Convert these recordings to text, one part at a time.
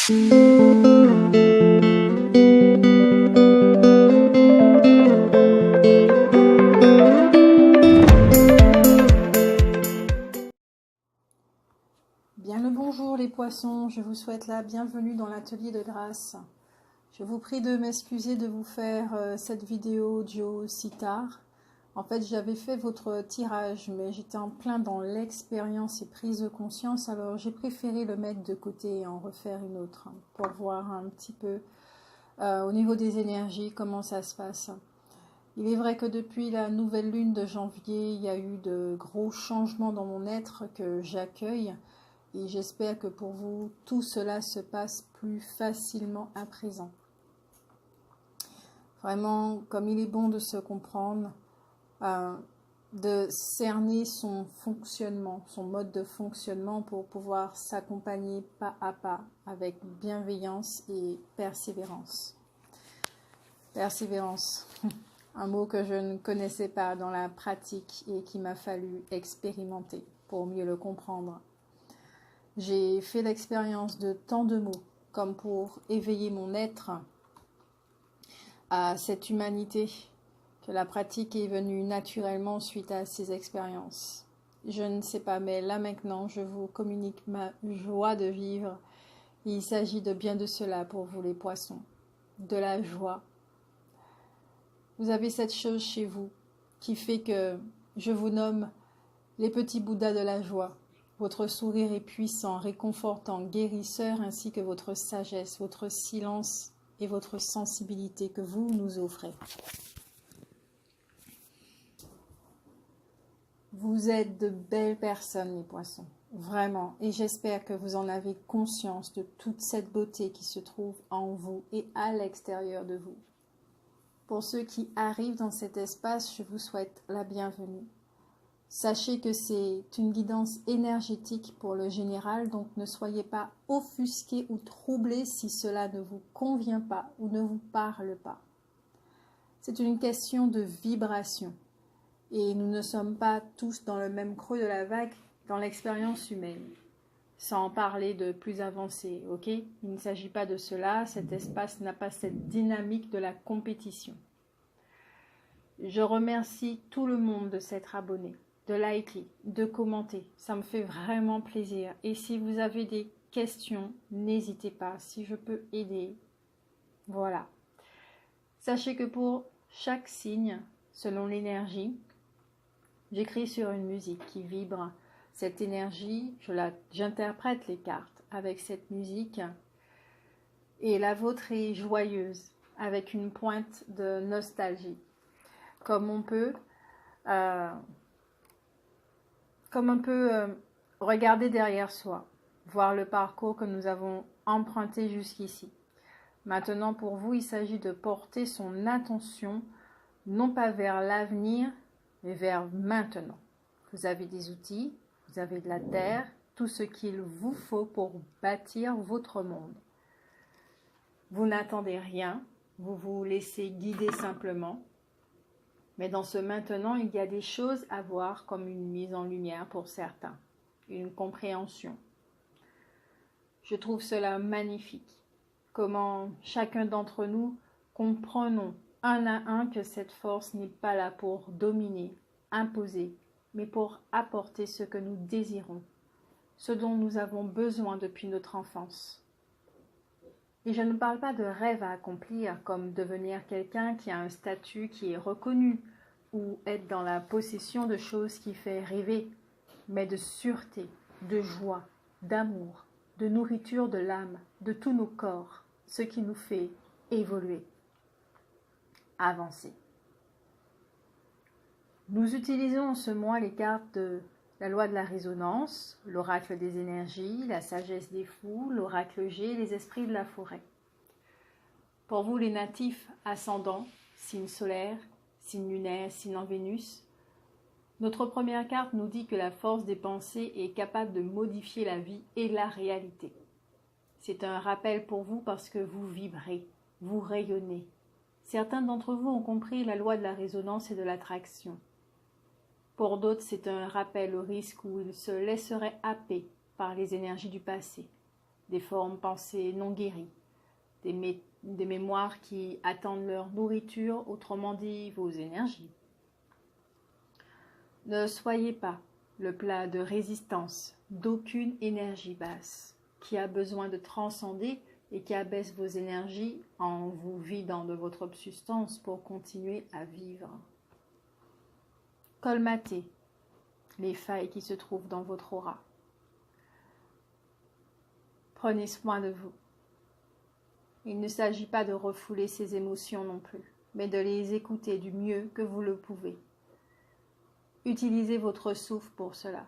Bien le bonjour les poissons, je vous souhaite la bienvenue dans l'atelier de grâce. Je vous prie de m'excuser de vous faire cette vidéo audio si tard. En fait, j'avais fait votre tirage, mais j'étais en plein dans l'expérience et prise de conscience, alors j'ai préféré le mettre de côté et en refaire une autre, pour voir un petit peu au niveau des énergies comment ça se passe. Il est vrai que depuis la nouvelle lune de janvier, il y a eu de gros changements dans mon être que j'accueille. Et j'espère que pour vous, tout cela se passe plus facilement à présent. Vraiment, comme il est bon de se comprendre, de cerner son fonctionnement, son mode de fonctionnement pour pouvoir s'accompagner pas à pas avec bienveillance et persévérance. Persévérance, un mot que je ne connaissais pas dans la pratique et qu'il m'a fallu expérimenter pour mieux le comprendre. J'ai fait l'expérience de tant de mots, comme pour éveiller mon être à cette humanité, que la pratique est venue naturellement suite à ces expériences. Je ne sais pas, mais là maintenant, je vous communique ma joie de vivre. Il s'agit de bien de cela pour vous les poissons, de la joie. Vous avez cette chose chez vous qui fait que je vous nomme les petits Bouddhas de la joie. Votre sourire est puissant, réconfortant, guérisseur, ainsi que votre sagesse, votre silence et votre sensibilité que vous nous offrez. Vous êtes de belles personnes, les poissons, vraiment. Et j'espère que vous en avez conscience de toute cette beauté qui se trouve en vous et à l'extérieur de vous. Pour ceux qui arrivent dans cet espace, je vous souhaite la bienvenue. Sachez que c'est une guidance énergétique pour le général, donc ne soyez pas offusqués ou troublés si cela ne vous convient pas ou ne vous parle pas. C'est une question de vibration et nous ne sommes pas tous dans le même creux de la vague dans l'expérience humaine. Sans parler de plus avancé, ok? Il ne s'agit pas de cela, cet espace n'a pas cette dynamique de la compétition. Je remercie tout le monde de s'être abonné, de liker, de commenter. Ça me fait vraiment plaisir. Et si vous avez des questions, n'hésitez pas. Si je peux aider, voilà. Sachez que pour chaque signe, selon l'énergie, j'écris sur une musique qui vibre cette énergie. J'interprète les cartes avec cette musique. Et la vôtre est joyeuse, avec une pointe de nostalgie. Comme on peut regarder derrière soi, voir le parcours que nous avons emprunté jusqu'ici. Maintenant, pour vous, il s'agit de porter son attention, non pas vers l'avenir, mais vers maintenant. Vous avez des outils, vous avez de la terre, tout ce qu'il vous faut pour bâtir votre monde. Vous n'attendez rien, vous vous laissez guider simplement. Mais dans ce maintenant, il y a des choses à voir comme une mise en lumière pour certains, une compréhension. Je trouve cela magnifique. Comment chacun d'entre nous comprenons un à un que cette force n'est pas là pour dominer, imposer, mais pour apporter ce que nous désirons, ce dont nous avons besoin depuis notre enfance. Et je ne parle pas de rêve à accomplir, comme devenir quelqu'un qui a un statut qui est reconnu, ou être dans la possession de choses qui fait rêver, mais de sûreté, de joie, d'amour, de nourriture de l'âme, de tous nos corps, ce qui nous fait évoluer, avancer. Nous utilisons en ce mois les cartes de la loi de la résonance, l'oracle des énergies, la sagesse des fous, l'oracle G, les esprits de la forêt. Pour vous les natifs ascendants, signe solaire, signe lunaire, signe en Vénus, notre première carte nous dit que la force des pensées est capable de modifier la vie et la réalité. C'est un rappel pour vous parce que vous vibrez, vous rayonnez. Certains d'entre vous ont compris la loi de la résonance et de l'attraction. Pour d'autres, c'est un rappel au risque où ils se laisseraient happer par les énergies du passé. des formes pensées non guéries, des mémoires qui attendent leur nourriture, autrement dit vos énergies. Ne soyez pas le plat de résistance d'aucune énergie basse qui a besoin de transcender et qui abaisse vos énergies en vous vidant de votre substance pour continuer à vivre. Colmatez les failles qui se trouvent dans votre aura. Prenez soin de vous. Il ne s'agit pas de refouler ces émotions non plus, mais de les écouter du mieux que vous le pouvez. Utilisez votre souffle pour cela.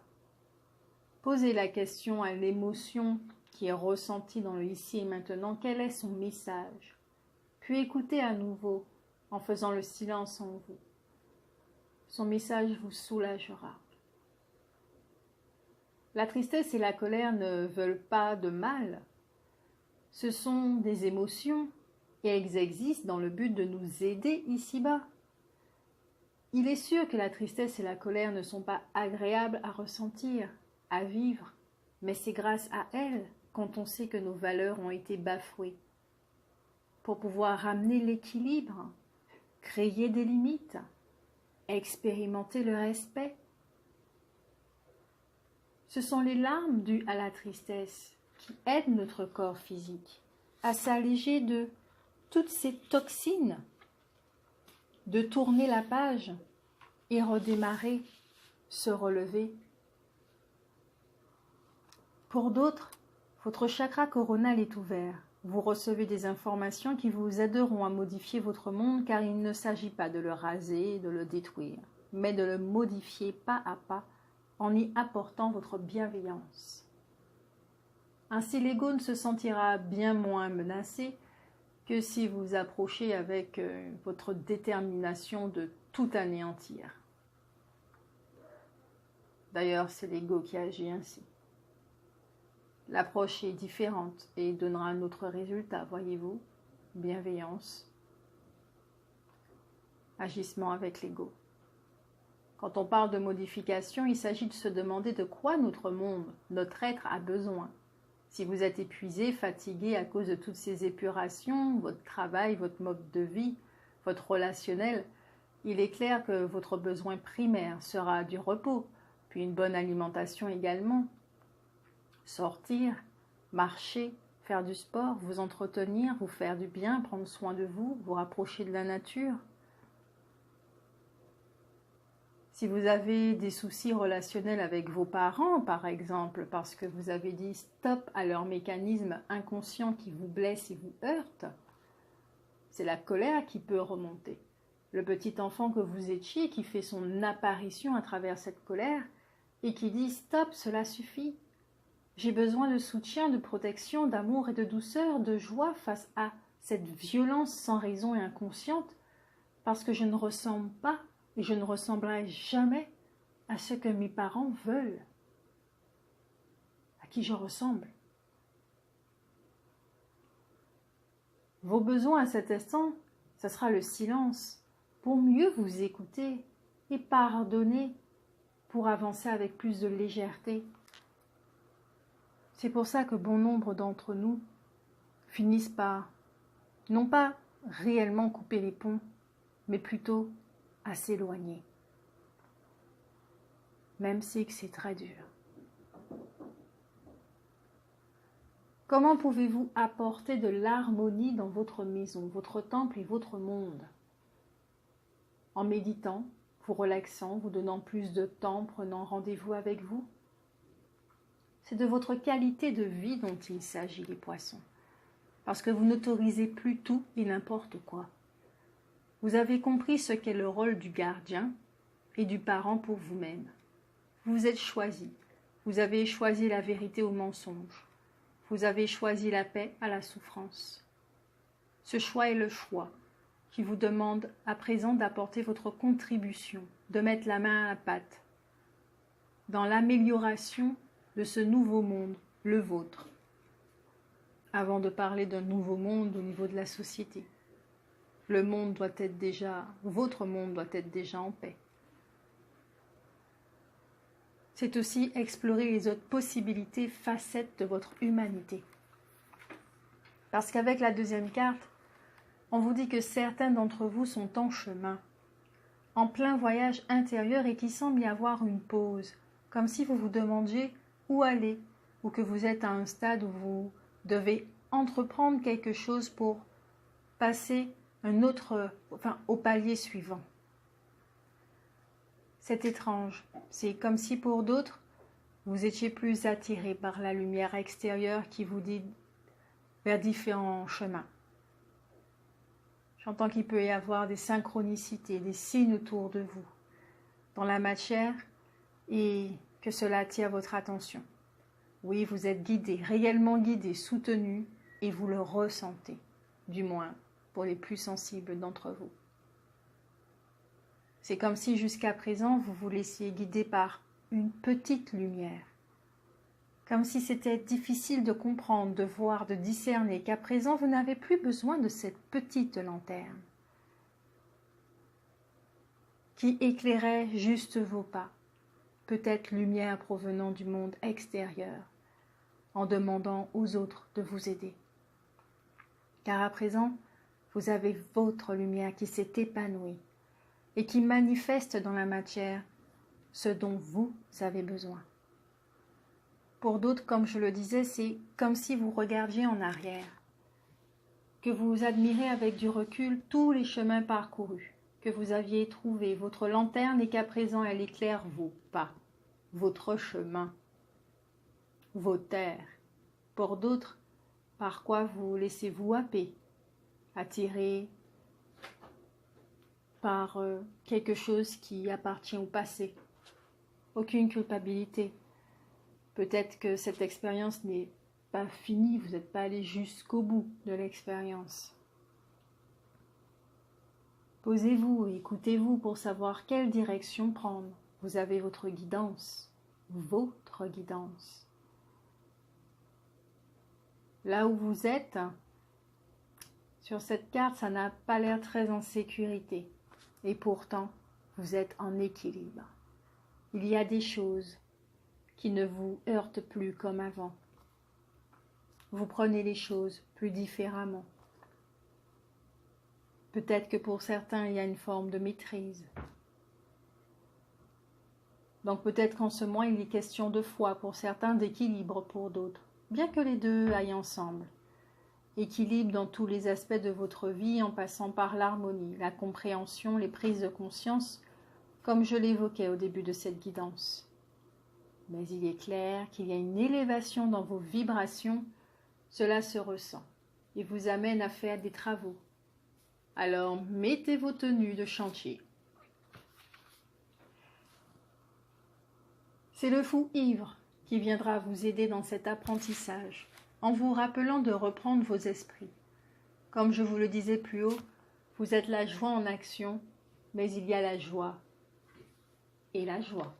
Posez la question à l'émotion qui est ressentie dans le ici et maintenant. Quel est son message? Puis écoutez à nouveau en faisant le silence en vous. Son message vous soulagera. La tristesse et la colère ne veulent pas de mal. Ce sont des émotions et elles existent dans le but de nous aider ici-bas. Il est sûr que la tristesse et la colère ne sont pas agréables à ressentir, à vivre, mais c'est grâce à elles quand on sait que nos valeurs ont été bafouées. Pour pouvoir ramener l'équilibre, créer des limites, expérimenter le respect. Ce sont les larmes dues à la tristesse qui aident notre corps physique à s'alléger de toutes ces toxines, de tourner la page et redémarrer, se relever. Pour d'autres, votre chakra coronal est ouvert. Vous recevez des informations qui vous aideront à modifier votre monde car il ne s'agit pas de le raser, de le détruire, mais de le modifier pas à pas en y apportant votre bienveillance. Ainsi, l'ego ne se sentira bien moins menacé que si vous approchez avec votre détermination de tout anéantir. D'ailleurs, c'est l'ego qui agit ainsi. L'approche est différente et donnera un autre résultat, voyez-vous. Bienveillance, agissement avec l'ego. Quand on parle de modification, il s'agit de se demander de quoi notre monde, notre être a besoin. Si vous êtes épuisé, fatigué à cause de toutes ces épurations, votre travail, votre mode de vie, votre relationnel, il est clair que votre besoin primaire sera du repos, puis une bonne alimentation également. Sortir, marcher, faire du sport, vous entretenir, vous faire du bien, prendre soin de vous, vous rapprocher de la nature. Si vous avez des soucis relationnels avec vos parents, par exemple, parce que vous avez dit stop à leur mécanisme inconscient qui vous blesse et vous heurte, c'est la colère qui peut remonter. Le petit enfant que vous étiez qui fait son apparition à travers cette colère et qui dit stop, cela suffit. J'ai besoin de soutien, de protection, d'amour et de douceur, de joie face à cette violence sans raison et inconsciente, parce que je ne ressemble pas et je ne ressemblerai jamais à ce que mes parents veulent, à qui je ressemble. Vos besoins à cet instant, ce sera le silence, pour mieux vous écouter et pardonner, pour avancer avec plus de légèreté. C'est pour ça que bon nombre d'entre nous finissent par, non pas réellement couper les ponts, mais plutôt à s'éloigner. Même si c'est très dur. Comment pouvez-vous apporter de l'harmonie dans votre maison, votre temple et votre monde? En méditant, vous relaxant, vous donnant plus de temps, prenant rendez-vous avec vous. C'est de votre qualité de vie dont il s'agit, les poissons. Parce que vous n'autorisez plus tout et n'importe quoi. Vous avez compris ce qu'est le rôle du gardien et du parent pour vous-même. Vous êtes choisi. Vous avez choisi la vérité au mensonge. Vous avez choisi la paix à la souffrance. Ce choix est le choix qui vous demande à présent d'apporter votre contribution, de mettre la main à la pâte dans l'amélioration de ce nouveau monde, le vôtre, avant de parler d'un nouveau monde au niveau de la société. Le monde doit être déjà, votre monde doit être déjà en paix. C'est aussi explorer les autres possibilités, facettes de votre humanité. Parce qu'avec la deuxième carte, on vous dit que certains d'entre vous sont en chemin, en plein voyage intérieur et qu'il semble y avoir une pause, comme si vous vous demandiez où aller, ou que vous êtes à un stade où vous devez entreprendre quelque chose pour passer au palier suivant. C'est étrange, c'est comme si pour d'autres, vous étiez plus attiré par la lumière extérieure qui vous dit vers différents chemins. J'entends qu'il peut y avoir des synchronicités, des signes autour de vous, dans la matière, et que cela attire votre attention. Oui, vous êtes guidé, réellement guidé, soutenu, et vous le ressentez, du moins pour les plus sensibles d'entre vous. C'est comme si jusqu'à présent, vous vous laissiez guider par une petite lumière. Comme si c'était difficile de comprendre, de voir, de discerner qu'à présent, vous n'avez plus besoin de cette petite lanterne qui éclairait juste vos pas, peut-être lumière provenant du monde extérieur, en demandant aux autres de vous aider. Car à présent, vous avez votre lumière qui s'est épanouie et qui manifeste dans la matière ce dont vous avez besoin. Pour d'autres, comme je le disais, c'est comme si vous regardiez en arrière, que vous admirez avec du recul tous les chemins parcourus, que vous aviez trouvé votre lanterne et qu'à présent elle éclaire vos pas, votre chemin, vos terres. Pour d'autres, par quoi vous laissez-vous happer, attiré par quelque chose qui appartient au passé. Aucune culpabilité. Peut-être que cette expérience n'est pas finie, vous n'êtes pas allé jusqu'au bout de l'expérience. Posez-vous et écoutez-vous pour savoir quelle direction prendre. Vous avez votre guidance, votre guidance. Là où vous êtes, sur cette carte, ça n'a pas l'air très en sécurité. Et pourtant, vous êtes en équilibre. Il y a des choses qui ne vous heurtent plus comme avant. Vous prenez les choses plus différemment. Peut-être que pour certains, il y a une forme de maîtrise. Donc peut-être qu'en ce moment, il est question de foi pour certains, d'équilibre pour d'autres, bien que les deux aillent ensemble. Équilibre dans tous les aspects de votre vie en passant par l'harmonie, la compréhension, les prises de conscience, comme je l'évoquais au début de cette guidance. Mais il est clair qu'il y a une élévation dans vos vibrations, cela se ressent et vous amène à faire des travaux. Alors mettez vos tenues de chantier. C'est le fou ivre qui viendra vous aider dans cet apprentissage, en vous rappelant de reprendre vos esprits. Comme je vous le disais plus haut, vous êtes la joie en action, mais il y a la joie et la joie.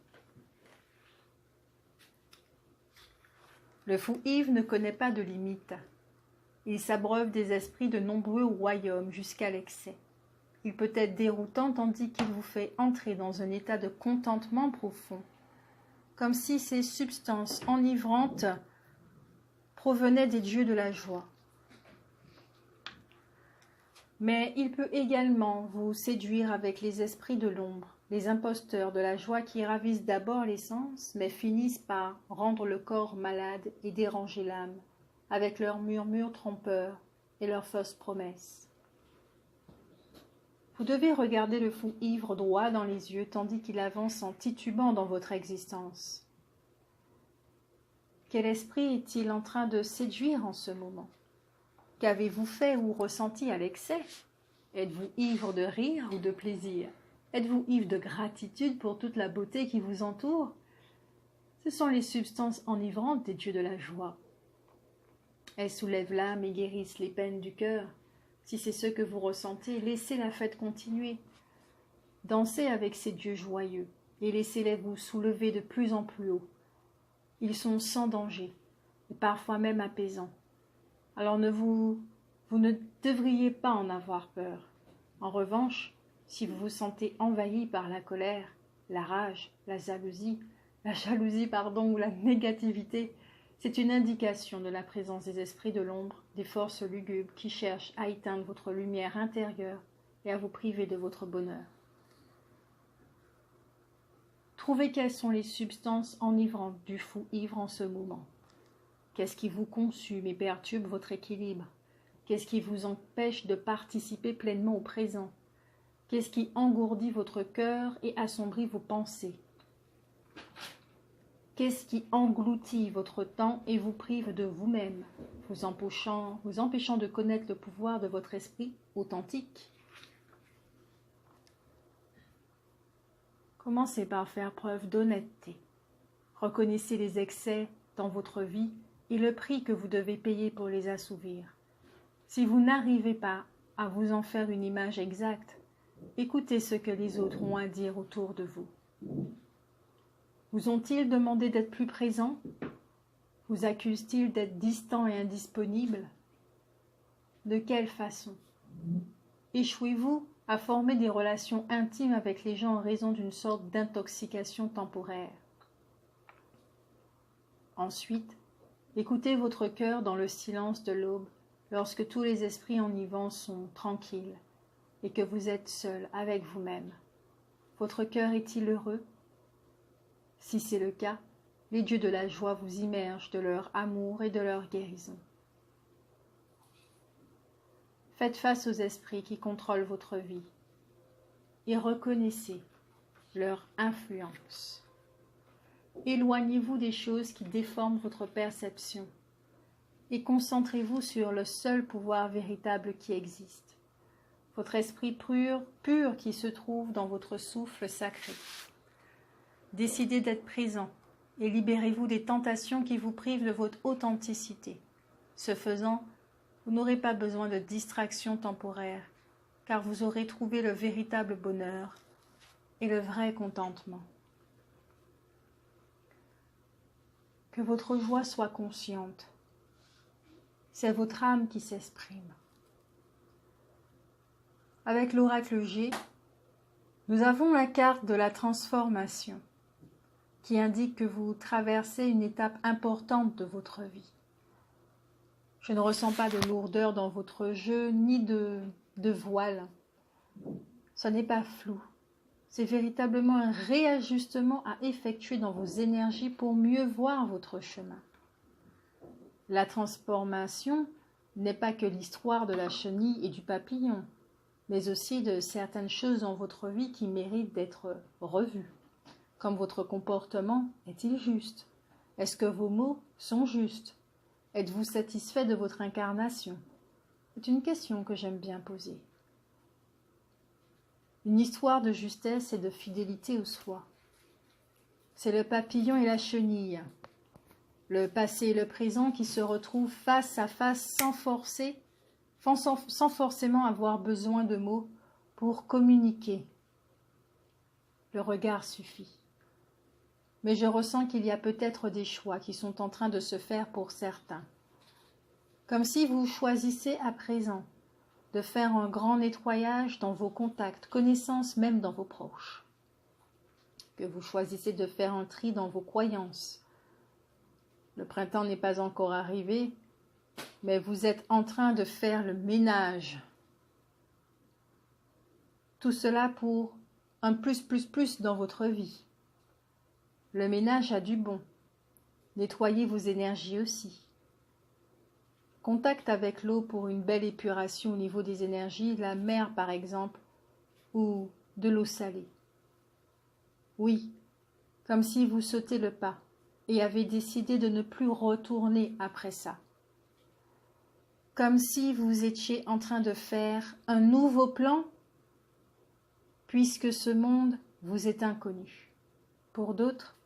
Le fou ivre ne connaît pas de limite. Il s'abreuve des esprits de nombreux royaumes jusqu'à l'excès. Il peut être déroutant tandis qu'il vous fait entrer dans un état de contentement profond, comme si ces substances enivrantes provenaient des dieux de la joie. Mais il peut également vous séduire avec les esprits de l'ombre, les imposteurs de la joie qui ravissent d'abord les sens, mais finissent par rendre le corps malade et déranger l'âme, avec leurs murmures trompeurs et leurs fausses promesses. Vous devez regarder le fou ivre droit dans les yeux, tandis qu'il avance en titubant dans votre existence. Quel esprit est-il en train de séduire en ce moment? Qu'avez-vous fait ou ressenti à l'excès? Êtes-vous ivre de rire ou de plaisir? Êtes-vous ivre de gratitude pour toute la beauté qui vous entoure? Ce sont les substances enivrantes des dieux de la joie. Elles soulèvent l'âme et guérissent les peines du cœur. Si c'est ce que vous ressentez, laissez la fête continuer. Dansez avec ces dieux joyeux et laissez-les vous soulever de plus en plus haut. Ils sont sans danger et parfois même apaisants. Alors vous ne devriez pas en avoir peur. En revanche, si vous vous sentez envahi par la colère, la rage, la jalousie ou la négativité, C'est une indication de la présence des esprits de l'ombre, des forces lugubres qui cherchent à éteindre votre lumière intérieure et à vous priver de votre bonheur. Trouvez quelles sont les substances enivrantes du fou ivre en ce moment. Qu'est-ce qui vous consume et perturbe votre équilibre? Qu'est-ce qui vous empêche de participer pleinement au présent? Qu'est-ce qui engourdit votre cœur et assombrit vos pensées? Qu'est-ce qui engloutit votre temps et vous prive de vous-même, vous empêchant de connaître le pouvoir de votre esprit authentique? Commencez par faire preuve d'honnêteté. Reconnaissez les excès dans votre vie et le prix que vous devez payer pour les assouvir. Si vous n'arrivez pas à vous en faire une image exacte, écoutez ce que les autres ont à dire autour de vous. Vous ont-ils demandé d'être plus présent? Vous accusent-ils d'être distant et indisponible? De quelle façon? Échouez-vous à former des relations intimes avec les gens en raison d'une sorte d'intoxication temporaire? Ensuite, écoutez votre cœur dans le silence de l'aube, lorsque tous les esprits enivrants sont tranquilles et que vous êtes seul avec vous-même. Votre cœur est-il heureux? Si c'est le cas, les dieux de la joie vous immergent de leur amour et de leur guérison. Faites face aux esprits qui contrôlent votre vie et reconnaissez leur influence. Éloignez-vous des choses qui déforment votre perception et concentrez-vous sur le seul pouvoir véritable qui existe, votre esprit pur qui se trouve dans votre souffle sacré. Décidez d'être présent et libérez-vous des tentations qui vous privent de votre authenticité. Ce faisant, vous n'aurez pas besoin de distraction temporaire, car vous aurez trouvé le véritable bonheur et le vrai contentement. Que votre joie soit consciente. C'est votre âme qui s'exprime. Avec l'oracle G, nous avons la carte de la transformation qui indique que vous traversez une étape importante de votre vie. Je ne ressens pas de lourdeur dans votre jeu, ni de voile. Ce n'est pas flou. C'est véritablement un réajustement à effectuer dans vos énergies pour mieux voir votre chemin. La transformation n'est pas que l'histoire de la chenille et du papillon, mais aussi de certaines choses dans votre vie qui méritent d'être revues. Comme votre comportement est-il juste? Est-ce que vos mots sont justes? Êtes-vous satisfait de votre incarnation? C'est une question que j'aime bien poser. Une histoire de justesse et de fidélité au soi. C'est le papillon et la chenille, le passé et le présent qui se retrouvent face à face sans forcément avoir besoin de mots pour communiquer. Le regard suffit. Mais je ressens qu'il y a peut-être des choix qui sont en train de se faire pour certains. Comme si vous choisissez à présent de faire un grand nettoyage dans vos contacts, connaissances, même dans vos proches. Que vous choisissez de faire un tri dans vos croyances. Le printemps n'est pas encore arrivé, mais vous êtes en train de faire le ménage. Tout cela pour un plus dans votre vie. Le ménage a du bon. Nettoyez vos énergies aussi. Contact avec l'eau pour une belle épuration au niveau des énergies, la mer par exemple, ou de l'eau salée. Oui, comme si vous sautez le pas et avez décidé de ne plus retourner après ça. Comme si vous étiez en train de faire un nouveau plan, puisque ce monde vous est inconnu. Pour d'autres,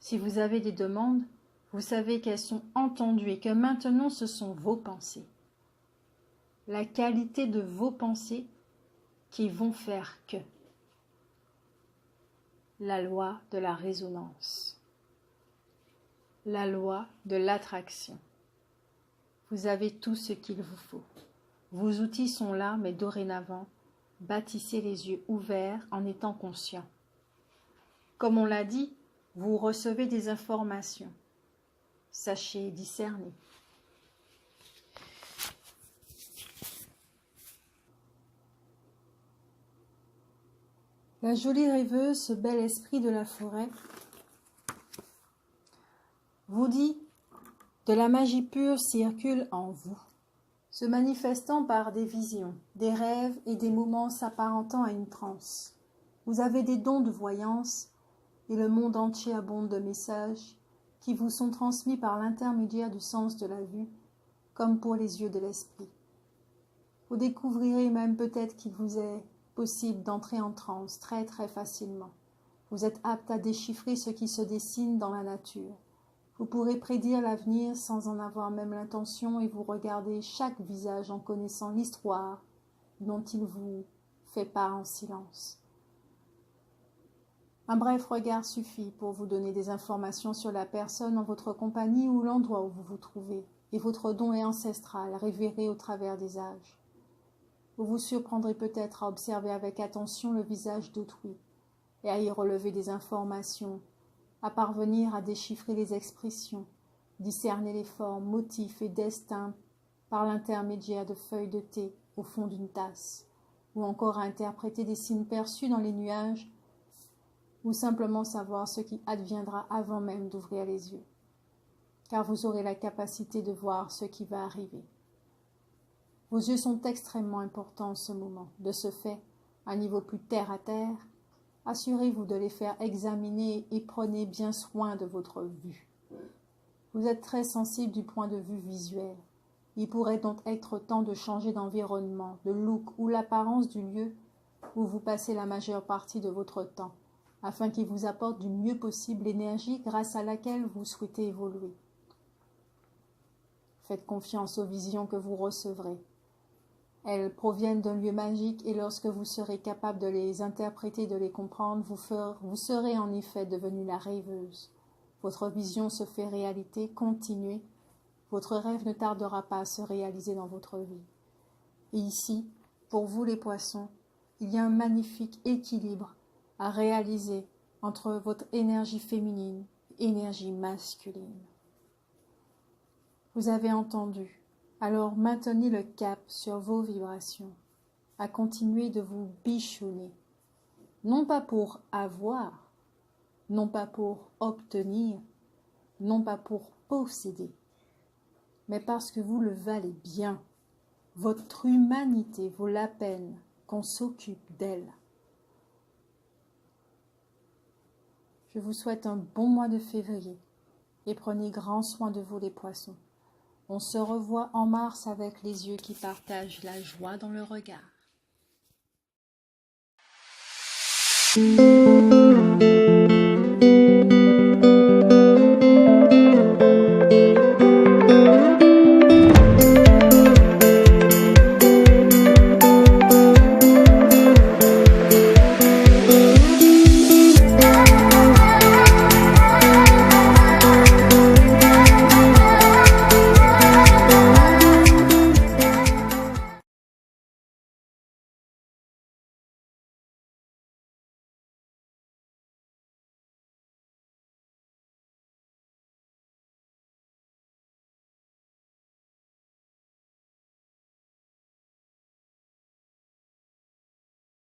si vous avez des demandes, vous savez qu'elles sont entendues et que maintenant ce sont vos pensées. La qualité de vos pensées qui vont faire que. La loi de la résonance. La loi de l'attraction. Vous avez tout ce qu'il vous faut. Vos outils sont là, mais dorénavant, bâtissez les yeux ouverts en étant conscient. Comme on l'a dit, vous recevez des informations. sachez discerner. La jolie rêveuse, ce bel esprit de la forêt, vous dit de la magie pure circule en vous, se manifestant par des visions, des rêves et des moments s'apparentant à une transe. Vous avez des dons de voyance et le monde entier abonde de messages qui vous sont transmis par l'intermédiaire du sens de la vue, comme pour les yeux de l'esprit. Vous découvrirez même peut-être qu'il vous est possible d'entrer en transe très très facilement. Vous êtes apte à déchiffrer ce qui se dessine dans la nature. Vous pourrez prédire l'avenir sans en avoir même l'intention et vous regardez chaque visage en connaissant l'histoire dont il vous fait part en silence. Un bref regard suffit pour vous donner des informations sur la personne en votre compagnie ou l'endroit où vous vous trouvez, et votre don est ancestral, révéré au travers des âges. Vous vous surprendrez peut-être à observer avec attention le visage d'autrui et à y relever des informations, à parvenir à déchiffrer les expressions, discerner les formes, motifs et destins par l'intermédiaire de feuilles de thé au fond d'une tasse, ou encore à interpréter des signes perçus dans les nuages, ou simplement savoir ce qui adviendra avant même d'ouvrir les yeux, car vous aurez la capacité de voir ce qui va arriver. Vos yeux sont extrêmement importants en ce moment. De ce fait, à un niveau plus terre à terre, assurez-vous de les faire examiner et prenez bien soin de votre vue. Vous êtes très sensible du point de vue visuel. Il pourrait donc être temps de changer d'environnement, de look ou l'apparence du lieu où vous passez la majeure partie de votre temps, afin qu'il vous apporte du mieux possible l'énergie grâce à laquelle vous souhaitez évoluer. Faites confiance aux visions que vous recevrez. Elles proviennent d'un lieu magique et lorsque vous serez capable de les interpréter, de les comprendre, vous serez en effet devenue la rêveuse. Votre vision se fait réalité, continuez. Votre rêve ne tardera pas à se réaliser dans votre vie. Et ici, pour vous les poissons, il y a un magnifique équilibre à réaliser entre votre énergie féminine et énergie masculine. Vous avez entendu. Alors maintenez le cap sur vos vibrations, à continuer de vous bichonner, non pas pour avoir, non pas pour obtenir, non pas pour posséder, mais parce que vous le valez bien. Votre humanité vaut la peine qu'on s'occupe d'elle. Je vous souhaite un bon mois de février et prenez grand soin de vous les poissons. On se revoit en mars avec les yeux qui partagent la joie dans le regard.